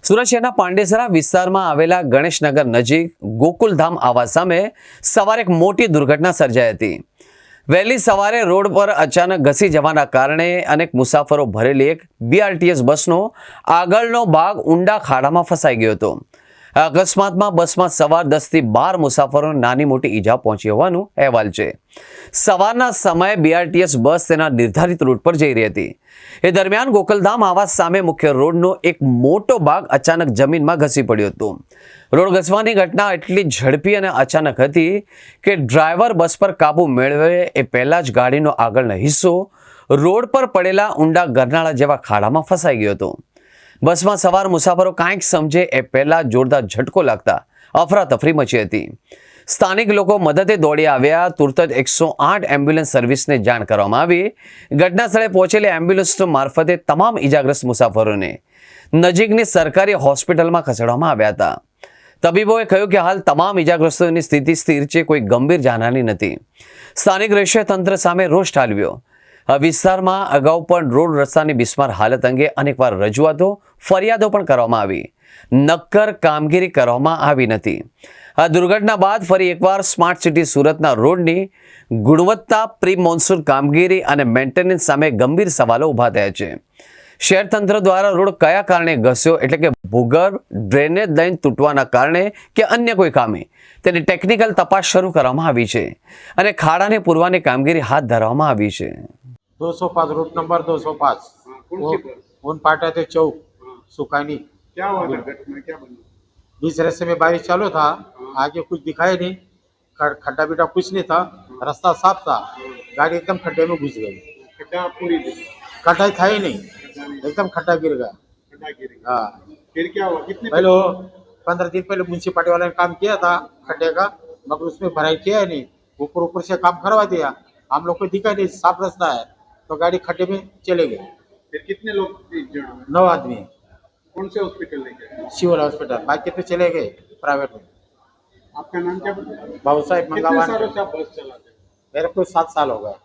સુરત શહેરના પાંડેસરા વિસ્તારમાં આવેલા ગણેશનગર નજીક ગોકુલધામ આવાસ સામે સવારે એક મોટી દુર્ઘટના સર્જાઈ હતી। વહેલી સવારે રોડ પર અચાનક ઘસી જવાના કારણે અનેક મુસાફરો ભરેલી એક BRTS બસનો આગળનો ભાગ ઊંડા ખાડામાં ફસાઈ ગયો હતો। અકસ્માતમાં બસમાં સવાર 10 થી 12 મુસાફરોને નાની મોટી ઈજા પહોંચી હોવાનો અહેવાલ છે। સવારના સમયે BRTS બસ તેના નિર્ધારિત રૂટ પર જઈ રહી હતી। એ દરમિયાન ગોકુલધામ આવાસ સામે મુખ્ય રોડનો એક મોટો ભાગ અચાનક જમીનમાં ઘસી પડ્યો હતો। રોડ ઘસવાની ઘટના એટલી ઝડપી અને અચાનક હતી કે ડ્રાઈવર બસ પર કાબુ મેળવે એ પહેલા જ ગાડીનો આગળનો હિસ્સો રોડ પર પડેલા ઊંડા ગરનાળા જેવા ખાડામાં ફસાઈ ગયો હતો। બસમાં સવાર મુસાફરો કાંઈક સમજે એ પહેલા જોરદાર ઝટકો લાગતા અફરાતફરી મચી હતી। સ્થાનિક લોકો મદદે દોડી આવ્યા। તુરત જ 108 એમ્બ્યુલન્સ સર્વિસને જાણ કરવામાં આવી। ઘટના સ્થળે પહોંચેલી એમ્બ્યુલન્સ મારફતે તમામ ઈજાગ્રસ્ત મુસાફરોને નજીકની સરકારી હોસ્પિટલમાં ખસેડવામાં આવ્યા હતા। તબીબોએ કહ્યું કે હાલ તમામ ઈજાગ્રસ્તોની સ્થિતિ સ્થિર છે, કોઈ ગંભીર જાનહાનિ નથી। સ્થાનિક રહેશે તંત્ર સામે રોષ ઠાલવ્યો। વિસ્તારમાં અગાઉ પણ રોડ રસ્તાની બિસ્માર હાલત અંગે અનેકવાર રજૂઆતો ફરિયાદો પણ કરવામાં આવી, નક્કર કામગીરી કરવામાં આવી નથી। આ દુર્ઘટના બાદ ફરી એકવાર સ્માર્ટ સિટી સુરતના રોડની ગુણવત્તા, પ્રી મોન્સૂન કામગીરી અને મેન્ટેનન્સ સામે ગંભીર સવાલો ઊભા થયા છે। શહેર તંત્ર દ્વારા રોડ કયા કારણે ઘસ્યો, એટલે કે ભૂગર્ભ ડ્રેનેજ લાઇન તૂટવાના કારણે કે અન્ય કોઈ કામે, તેની ટેકનિકલ તપાસ શરૂ કરવામાં આવી છે અને ખાડાને પૂરવાની કામગીરી હાથ ધરવામાં આવી છે। 205 रूट नंबर 205 उन पाटा थे चौक सुखानी। क्या हुआ था? घटना क्या बनी? बीच रास्ते में बारिश चालू था, आगे कुछ दिखाई नहीं, खड्डा बिड्डा कुछ नहीं था, रास्ता साफ था, गाड़ी एकदम खड्डे में घुस गई। खड्डा पूरी थी? खड्डा था ही नहीं, एकदम खड्डा गिर गया। खड्डा गिर गया। हाँ, फिर क्या हुआ? कितने पहले 15 दिन पहले म्यूनसिपालिटी वाले ने काम किया था खड्डे का, मगर उसमें भराई किया नहीं, ऊपर ऊपर से काम करवा दिया। हम लोग को दिखा नहीं, साफ रास्ता है, तो गाड़ी खड्डे में चले गए। फिर कितने लोग इंजर्ड हुए? 9 आदमी। कौन से हॉस्पिटल लेके गए? सिविल हॉस्पिटल, बाकी तो चले गए प्राइवेट में। आपका नाम क्या बताया? बाबू साहेब कितने मंगावान। सालों से आप बस चलाते हैं? मेरे को 7 साल हो गए।